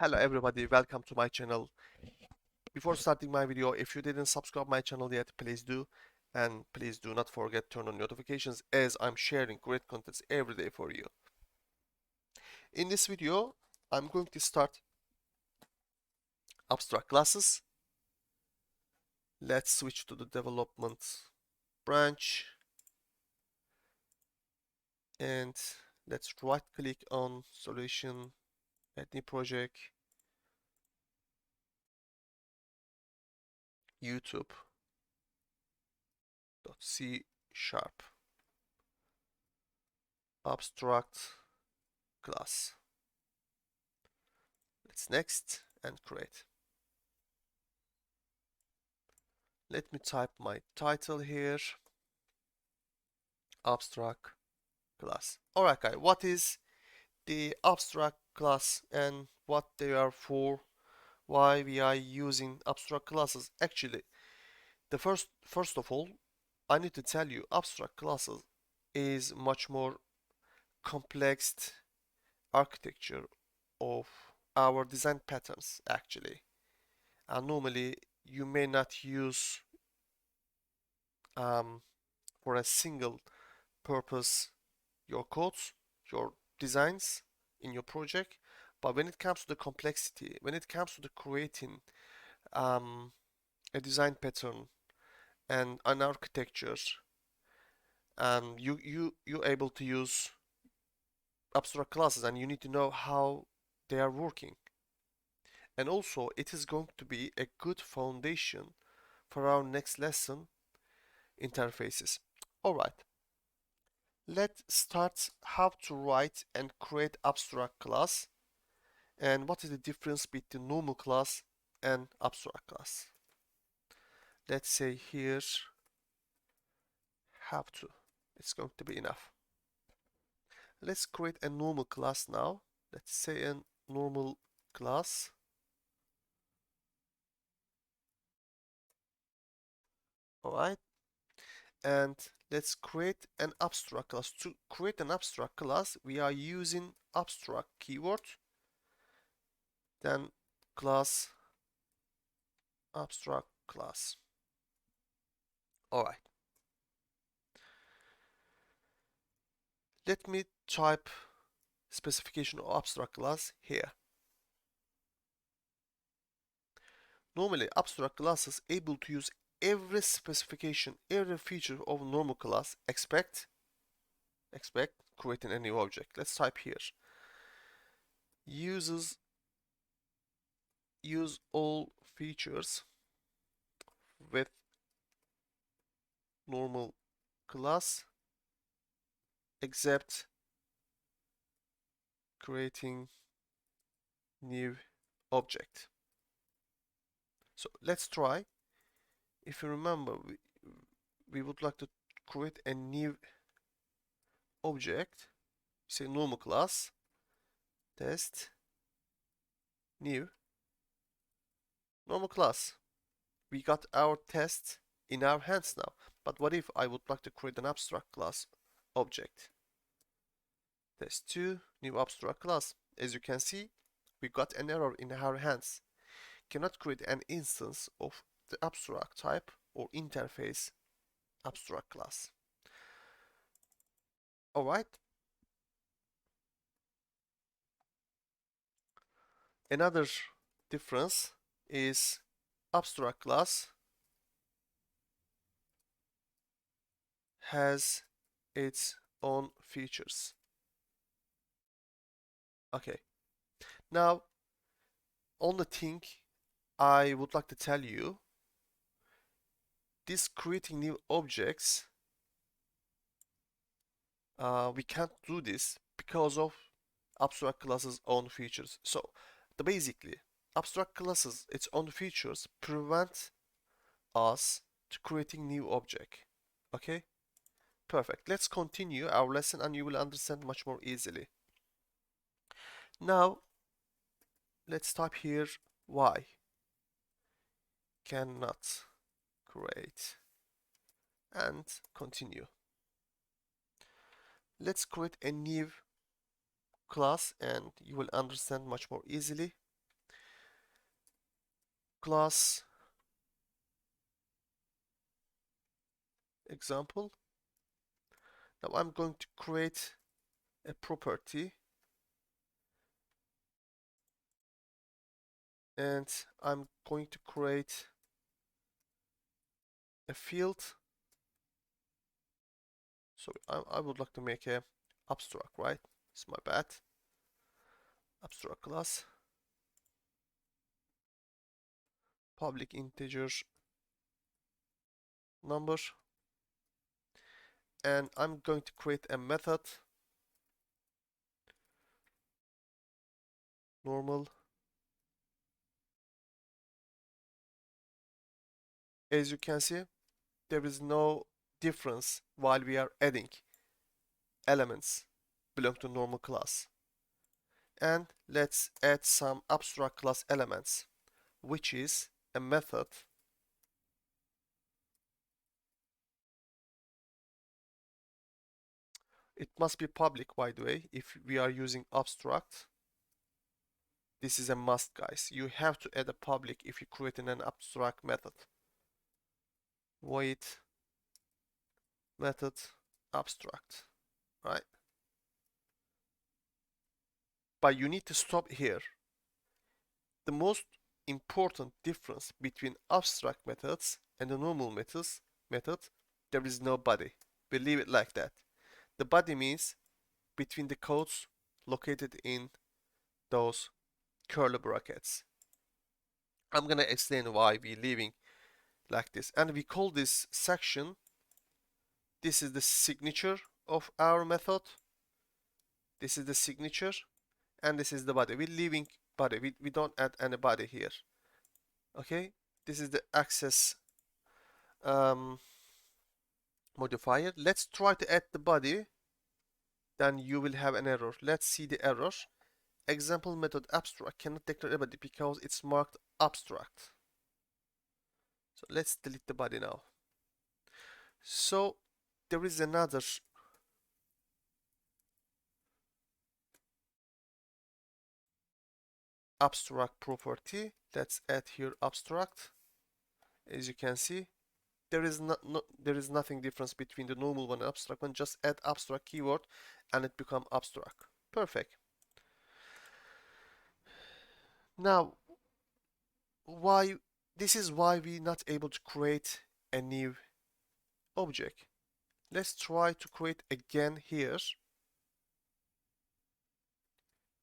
Hello everybody, welcome to my channel. Before starting my video, if you didn't subscribe my channel yet, please do. And please do not forget to turn on notifications as I'm sharing great contents every day for you. In this video, I'm going to start abstract classes. Let's switch to the development branch. And let's right click on solution, add new project, YouTube.C# abstract class. Let's next and create. Let me type my title here, abstract class. Alright guys, what is the abstract class and what they are for? Why we are using abstract classes? Actually, the first of all, I need to tell you abstract classes is much more complex architecture of our design patterns actually. And normally you may not use for a single purpose your codes, your designs in your project. But when it comes to the complexity, when it comes to the creating a design pattern and an architecture, you're able to use abstract classes and you need to know how they are working. And also it is going to be a good foundation for our next lesson, interfaces. Alright, let's start how to write and create abstract class and what is the difference between normal class and abstract class. Let's say here have to, it's going to be enough. Let's create a normal class now. Let's say a normal class. Alright, and let's create an abstract class. To create an abstract class, we are using abstract keyword, then class abstract class. Alright. Let me type specification of abstract class here. Normally, abstract class is able to use every specification, every feature of normal class, expect creating a new object. Let's type here. Use all features with normal class except creating new object. So let's try. If you remember, we would like to create a new object. Say normal class test new normal class. We got our test in our hands now. But what if I would like to create an abstract class object? Test2 new abstract class. As you can see, we got an error in our hands. Cannot create an instance of the abstract type or interface abstract class. Alright. Another difference is abstract class has its own features. Okay. Now, only thing I would like to tell you, this creating new objects, we can't do this because of abstract classes' own features. So, basically, abstract classes, its own features prevent us to creating new object. Okay? Perfect. Let's continue our lesson and you will understand much more easily. Now, let's type here why cannot create and continue. Let's create a new class and you will understand much more easily. class example. Now I'm going to create a property, and I'm going to create a field. So I would like to make a abstract, right? It's my bad. Abstract class, public integer number, and I'm going to create a method, normal. As you can see, there is no difference while we are adding elements belong to normal class. And let's add some abstract class elements, which is a method. It must be public, by the way, if we are using abstract. This is a must, guys. You have to add a public if you're creating an abstract method. Void method abstract, right? But you need to stop here. The most important difference between abstract methods and the normal method, there is no body. We leave it like that. The body means between the codes located in those curly brackets. I'm gonna explain why we're leaving like this. And we call this section, this is the signature of our method. This is the signature, and this is the body. We're leaving body. We don't add any body here. Okay, this is the access modifier. Let's try to add the body, then you will have an error. Let's see the error. Example method abstract cannot declare a body because it's marked abstract. So let's delete the body now. So there is another abstract property. Let's add here abstract. As you can see, there is nothing difference between the normal one and abstract one. Just add abstract keyword and it become abstract. Perfect. Now, why this is why we're not able to create a new object. Let's try to create again here.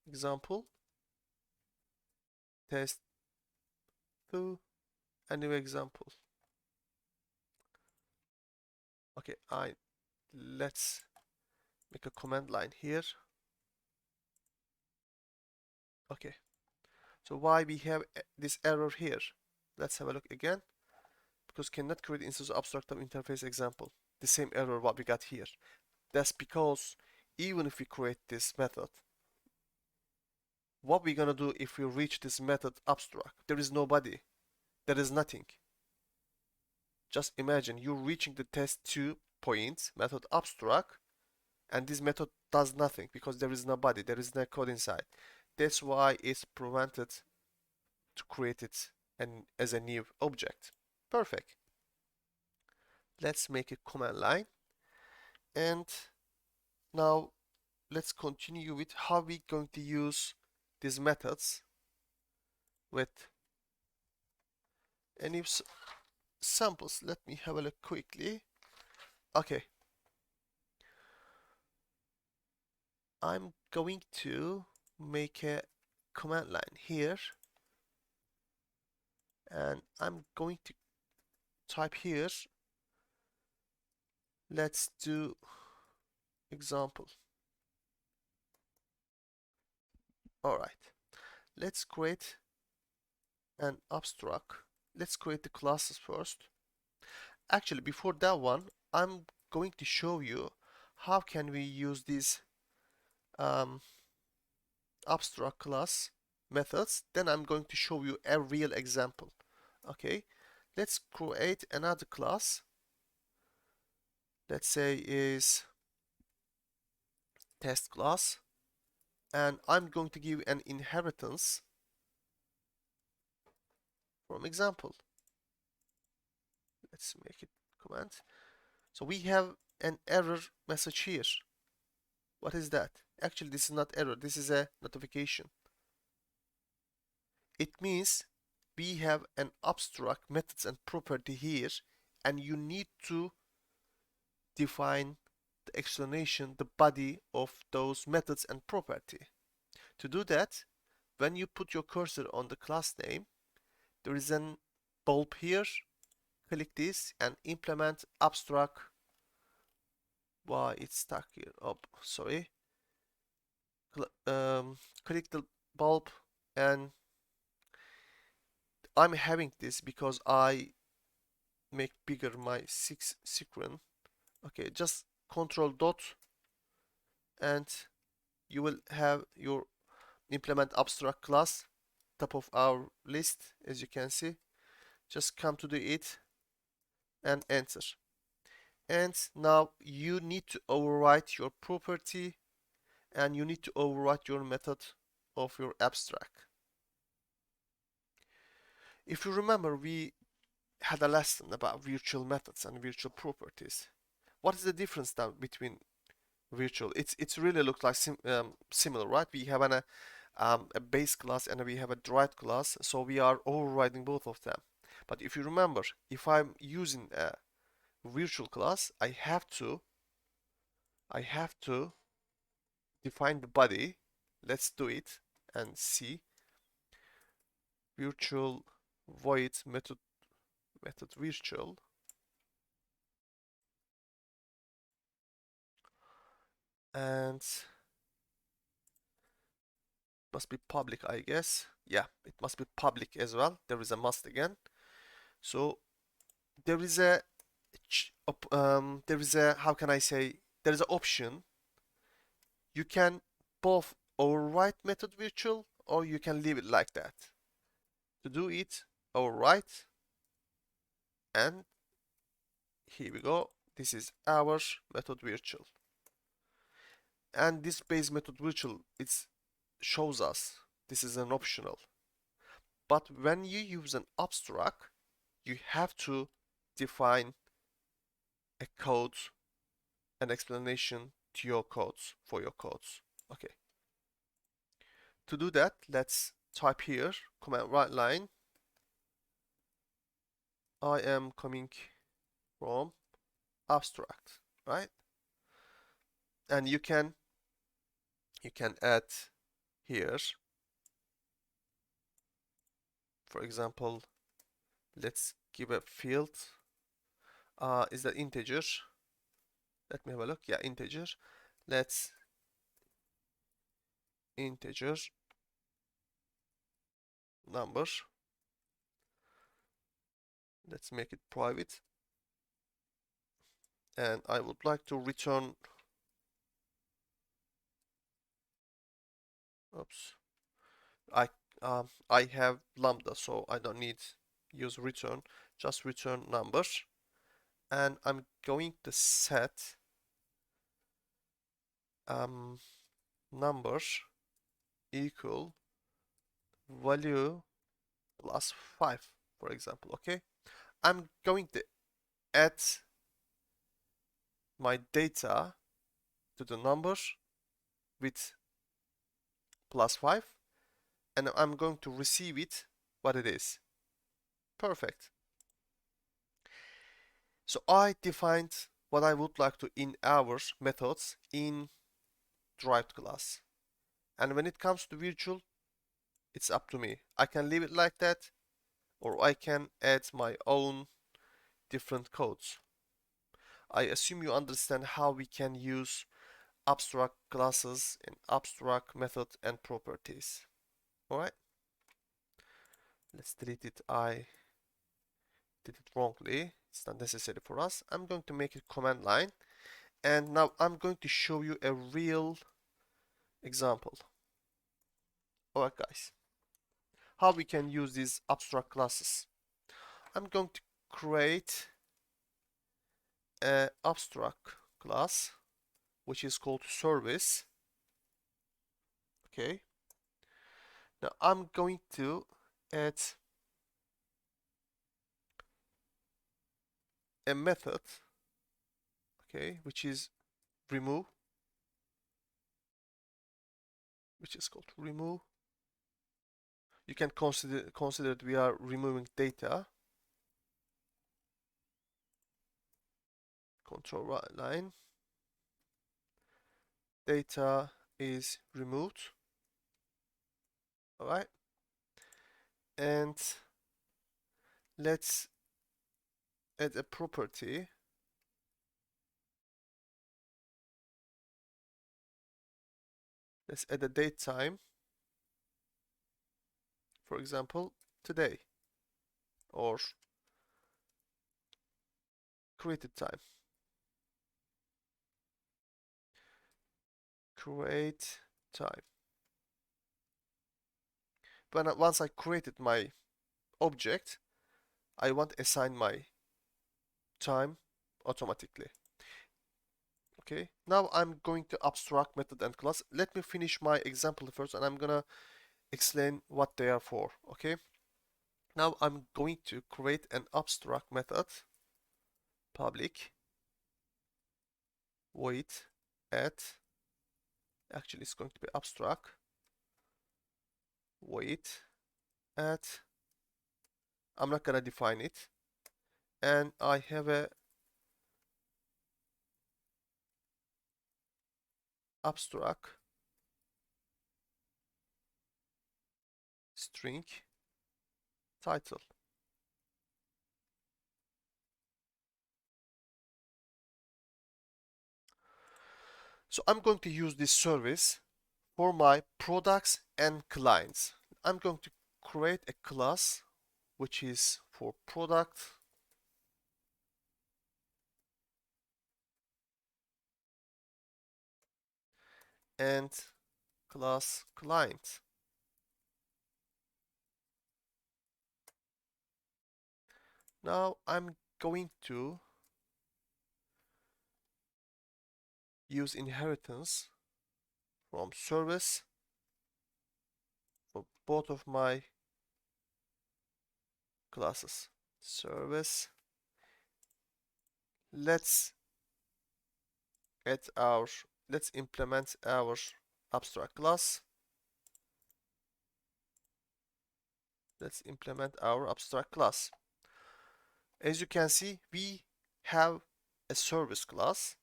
Example, test 2, a new example. Okay, let's make a command line here. Okay, so why we have this error here? Let's have a look again. Because cannot create instance of abstract interface example. The same error what we got here. That's because even if we create this method, what we're gonna do if we reach this method abstract? There is no body. There is nothing. Just imagine you're reaching the test2 point method abstract, and this method does nothing because there is no body, there is no code inside. That's why it's prevented to create it and as a new object. Perfect. Let's make a command line, and now let's continue with how we're going to use these methods with any samples. Let me have a look quickly. Okay, I'm going to make a command line here, and I'm going to type here, let's do example. Alright, let's create an abstract. Let's create the classes first. Actually, before that one, I'm going to show you how can we use these abstract class methods. Then I'm going to show you a real example. Okay, let's create another class. Let's say is test class, and I'm going to give an inheritance from example. Let's make it comment. So we have an error message here. What is that? Actually, this is not error. This is a notification. It means we have an abstract methods and property here, and you need to define the explanation, the body of those methods and property. To do that, when you put your cursor on the class name, there is an bulb here. Click this and implement abstract. Why it's stuck here? Oh, sorry. Click the bulb, and I'm having this because I make bigger my 6 screen. Okay, just control dot, and you will have your implement abstract class top of our list, as you can see. Just come to the it and enter. And now you need to overwrite your property, and you need to overwrite your method of your abstract. If you remember, we had a lesson about virtual methods and virtual properties. What is the difference now between virtual? It's really looks like similar, right? We have a base class and we have a derived class, so we are overriding both of them. But if you remember, if I'm using a virtual class, I have to define the body. Let's do it and see. Virtual void method virtual, and must be public, I guess. Yeah, it must be public as well. There is a must again. So there is a how can I say, there is an option. You can both overwrite method virtual, or you can leave it like that. To do it, overwrite, and here we go. This is our method virtual, and this base method virtual, it shows us this is an optional. But when you use an abstract, you have to define a code, an explanation to your codes, for your codes. Okay. To do that, let's type here, command right line. I am coming from abstract, right? And you can add here, for example, let's give a field. Is that integer? Let me have a look. Yeah, integer. Let's integer number. Let's make it private. And I would like to return, oops, I have lambda, so I don't need use return, just return numbers. And I'm going to set numbers equal value plus 5, for example. Okay, I'm going to add my data to the numbers with plus 5, and I'm going to receive it what it is. Perfect. So I defined what I would like to in our methods in derived class. And when it comes to virtual, it's up to me. I can leave it like that, or I can add my own different codes. I assume you understand how we can use abstract classes and abstract method and properties. Alright, let's delete it. I did it wrongly. It's not necessary for us. I'm going to make it command line, and now I'm going to show you a real example. Alright guys, how we can use these abstract classes. I'm going to create an abstract class which is called service. Okay, now I'm going to add a method, okay, which is remove, which is called remove. You can consider that we are removing data. Control right line. Data is removed. All right. And let's add a property. Let's add a date time. For example, today, or created time. Create time. Once I created my object, I want to assign my time automatically. Okay, now I'm going to abstract method and class. Let me finish my example first, and I'm gonna explain what they are for. Okay, now I'm going to create an abstract method, public void add. Actually, it's going to be abstract void add. I'm not gonna define it, and I have a abstract string title. So I'm going to use this service for my products and clients. I'm going to create a class which is for product and class client. Now I'm going to use inheritance from service for both of my classes. Service. Let's let's implement our abstract class. Let's implement our abstract class. As you can see, we have a service class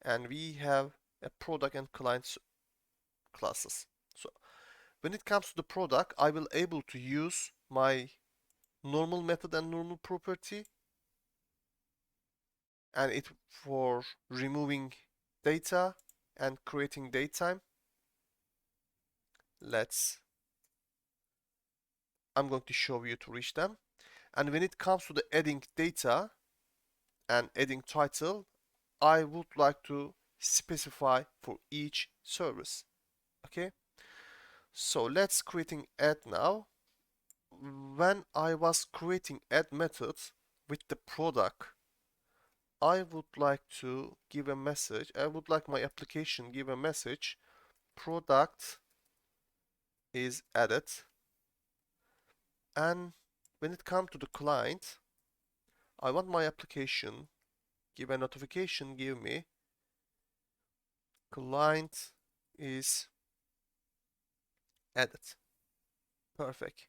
and we have a product and client classes. So when it comes to the product, I will able to use my normal method and normal property, and it for removing data and creating datetime. I'm going to show you to reach them. And when it comes to the adding data and adding title, I would like to specify for each service. Okay, so let's creating add now. When I was creating add method with the product, I would like to give a message. I would like my application give a message. Product is added. And when it comes to the client, I want my application give a notification, give me client is added. Perfect.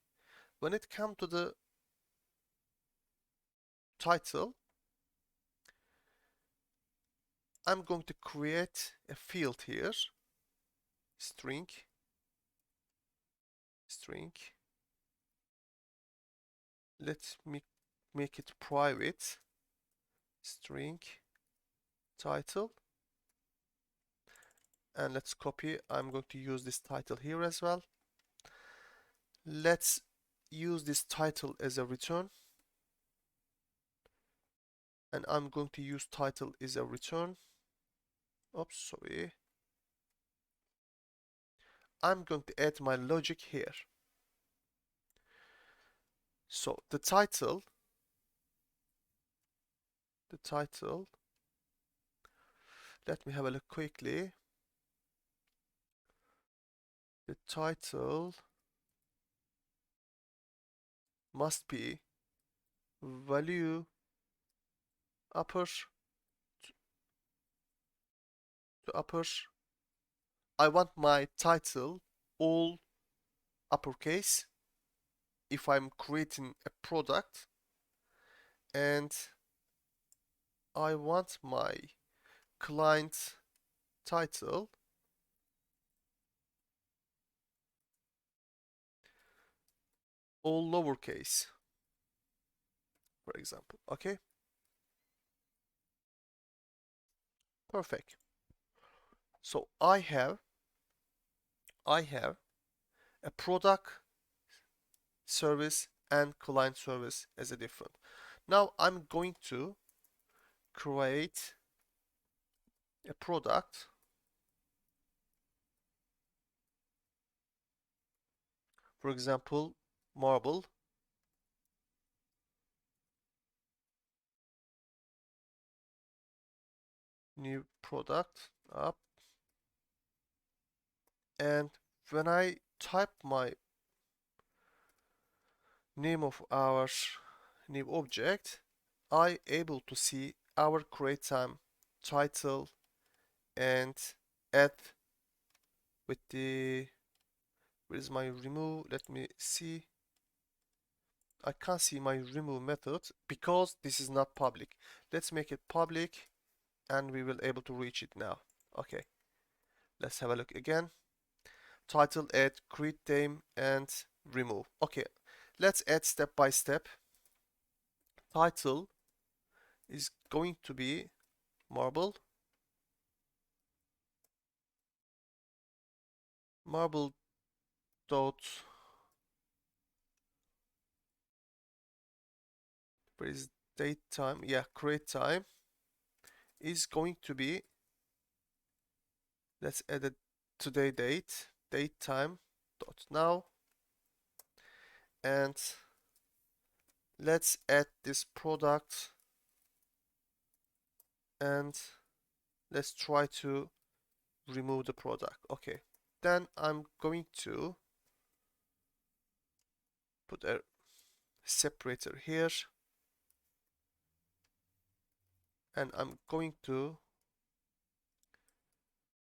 When it comes to the title, I'm going to create a field here, string. Let me make it private, string title, and let's copy. I'm going to use this title here as well. Let's use this title as a return, and I'm going to use title as a return. Oops, sorry. I'm going to add my logic here. So the title, let me have a look quickly. The title must be value upper to upper. I want my title all uppercase if I'm creating a product, and I want my client title all lowercase, for example. Okay, perfect. So I have a product service and client service as a different. Now I'm going to create a product, for example, marble, new product up, and when I type my name of our new object, I able to see our create time title and add with the, where is my remove? Let me see. I can't see my remove method because this is not public. Let's make it public and we will able to reach it now. Okay, let's have a look again. Title, add, create name, and remove. Okay, let's add step by step. Title is going to be marble, marble dot, where is date time? Yeah, create time is going to be, let's add a today date time dot now, and let's add this product, and let's try to remove the product. Okay, then I'm going to put a separator here, and I'm going to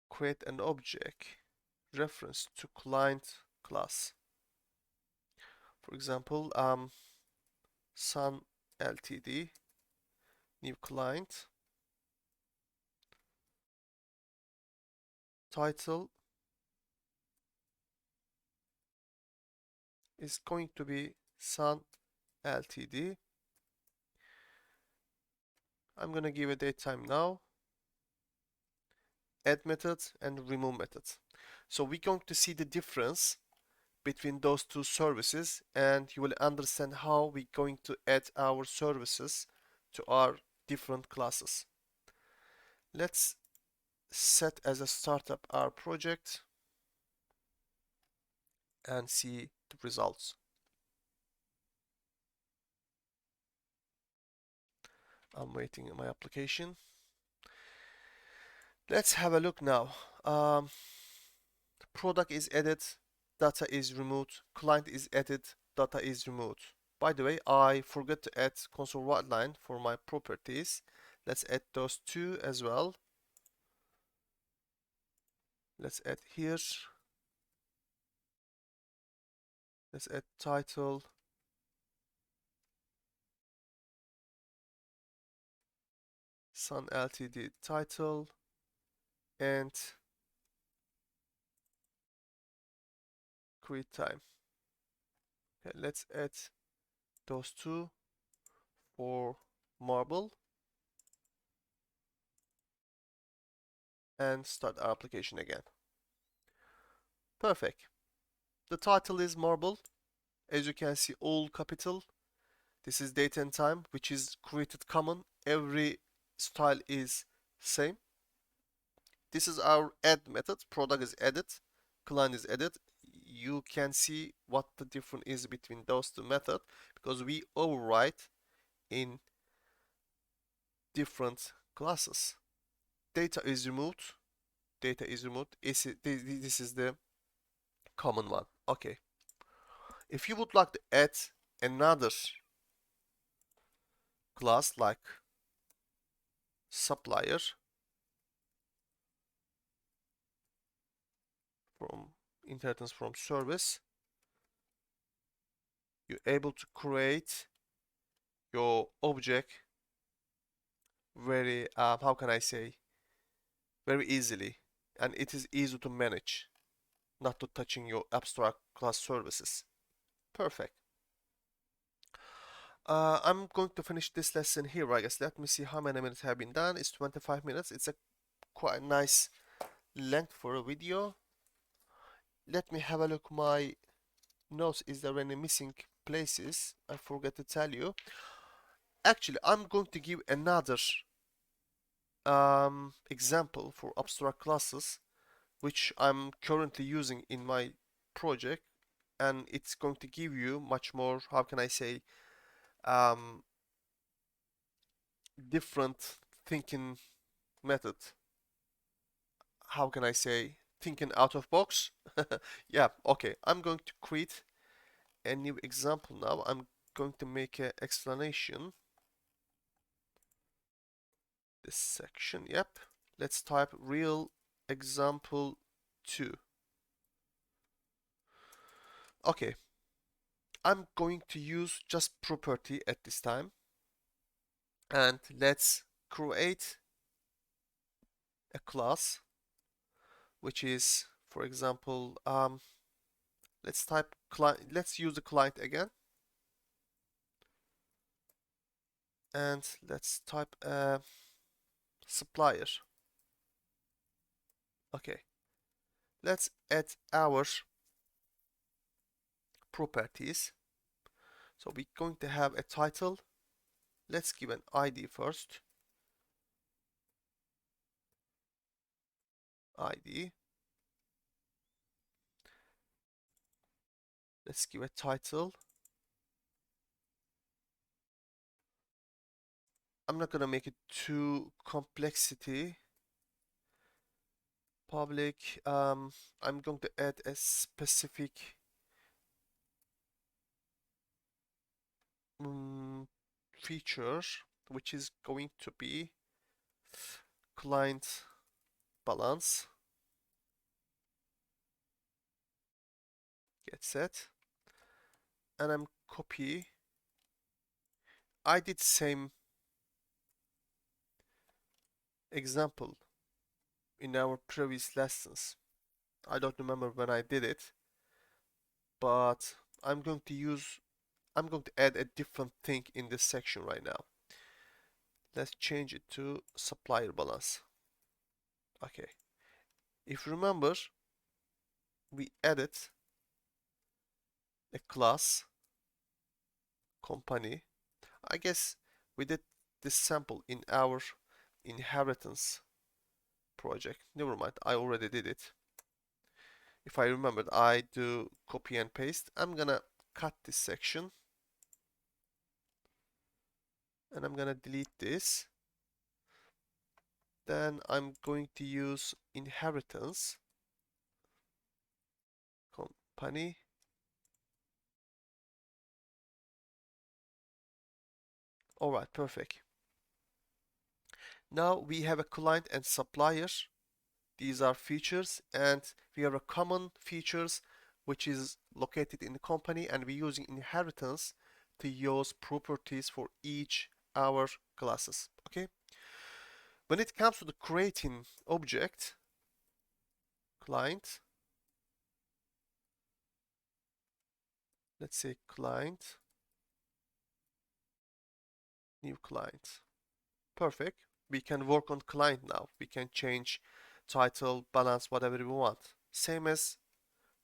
create an object reference to client class. For example, Sun Ltd, new client, title is going to be Sun Ltd. I'm gonna give a date time now, add method and remove method. So we're going to see the difference between those two services, and you will understand how we're going to add our services to our different classes. Let's set as a startup our project and see the results. I'm waiting in my application. Let's have a look now. Product is added, data is removed, client is added, data is removed. By the way, I forgot to add console write line for my properties. Let's add those two as well. Let's add here. Let's add title, Sun Ltd title, and create time. Okay, let's add those two for marble and start our application again. Perfect. The title is marble. As you can see, all capital. This is date and time, which is created common. Every style is same. This is our add method. Product is added, client is added. You can see what the difference is between those two methods because we overwrite in different classes. Data is removed. Data is removed. This is the common one. Okay. If you would like to add another class like supplier from inheritance from service, you're able to create your object very, how can I say, very easily, and it is easy to manage, not to touching your abstract class services. Perfect. I'm going to finish this lesson here, I guess. Let me see how many minutes have been done. It's 25 minutes. It's a quite nice length for a video. Let me have a look my notes. Is there any missing places? I forgot to tell you. Actually, I'm going to give another example for abstract classes, which I'm currently using in my project, and it's going to give you much more, how can I say, um, different thinking method. How can I say, thinking out of box? Yeah, okay. I'm going to create a new example now. I'm going to make an explanation. This section, yep. Let's type real example 2. Okay, I'm going to use just property at this time, and let's create a class which is, for example, let's type client. Let's use the client again, and let's type a supplier. Okay, let's add our properties. So we're going to have a title. Let's give an ID first. ID. Let's give a title. I'm not gonna make it too complexity. Public. I'm going to add a specific feature, which is going to be client balance. Get set. And I'm copy. I did same example in our previous lessons. I don't remember when I did it, but I'm going to add a different thing in this section right now. Let's change it to supplier balance. Okay. If you remember, we added a class company. I guess we did this sample in our inheritance project. Never mind, I already did it. If I remembered, I do copy and paste. I'm gonna cut this section, and I'm gonna delete this. Then I'm going to use inheritance company. All right, perfect. Now we have a client and supplier. These are features, and we have a common features which is located in the company, and we're using inheritance to use properties for each our classes. Okay. When it comes to the creating object, client, let's say client, new client. Perfect. We can work on client now. We can change title, balance, whatever we want. Same as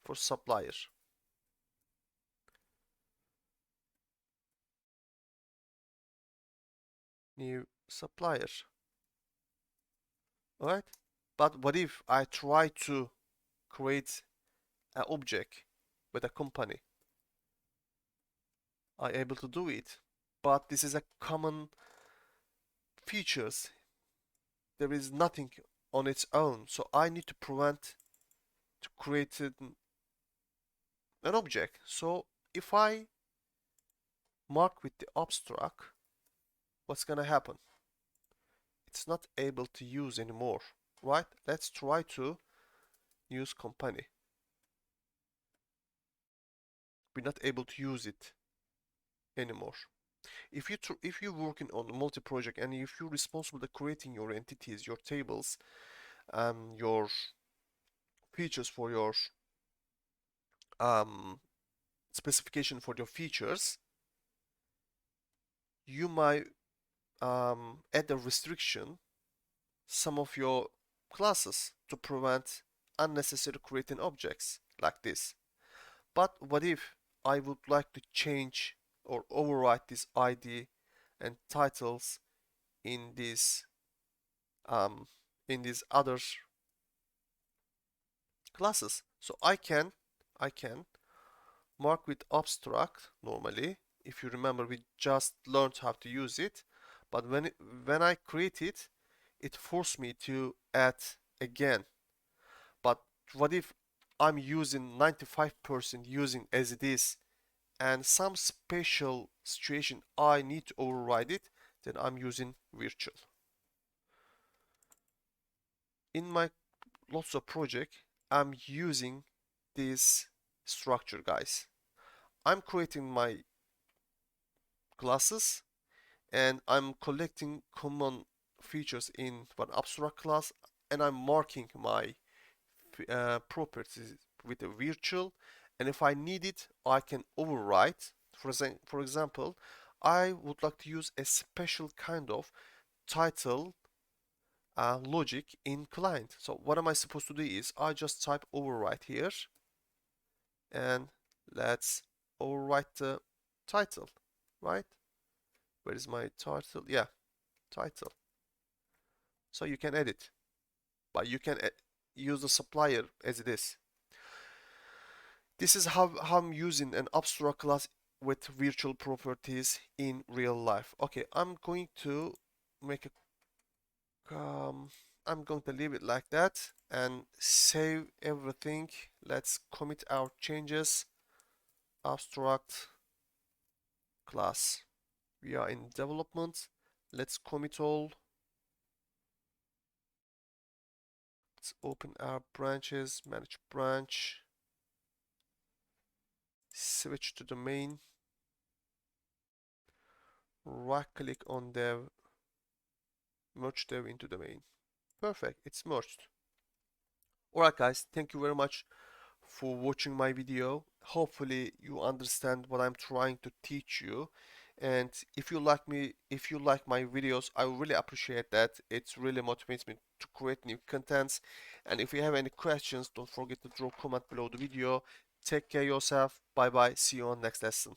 for supplier. New supplier. Alright? But what if I try to create an object with a company? I'm able to do it. But this is a common features. There is nothing on its own. So I need to prevent to create an object. So if I mark with the abstract, what's gonna happen? it's not able to use anymore, right? Let's try to use company. We're not able to use it anymore. If you're working on a multi-project and if you're responsible for creating your entities, your tables, your features for your um, specification for your features, you might add a restriction some of your classes to prevent unnecessary creating objects like this. But what if I would like to change or override this ID and titles in these um, in these other classes? So I can mark with abstract normally. If you remember, we just learned how to use it. But when I create it, it forced me to add again. But what if I'm using 95% using as it is, and some special situation I need to override it, then I'm using virtual. In my lots of project, I'm using this structure, guys. I'm creating my classes and I'm collecting common features in one abstract class, and I'm marking my properties with a virtual, and if I need it I can overwrite. For example, I would like to use a special kind of title logic in client. So what am I supposed to do is I just type overwrite here and let's overwrite the title, right? Where is my title? Yeah, title. So you can edit, but you can use the supplier as it is. This is how I'm using an abstract class with virtual properties in real life. Okay, I'm going to make a I'm going to leave it like that and save everything. Let's commit our changes. Abstract class. We are in development. Let's commit all. Let's open our branches, manage branch, switch to the main, right click on dev, merge dev into the main. Perfect, it's merged. Alright guys, thank you very much for watching my video. Hopefully you understand what I'm trying to teach you. And if you like my videos, I really appreciate that. It really motivates me to create new contents. And if you have any questions, don't forget to drop comment below the video. Take care of yourself. Bye bye. See you on next lesson.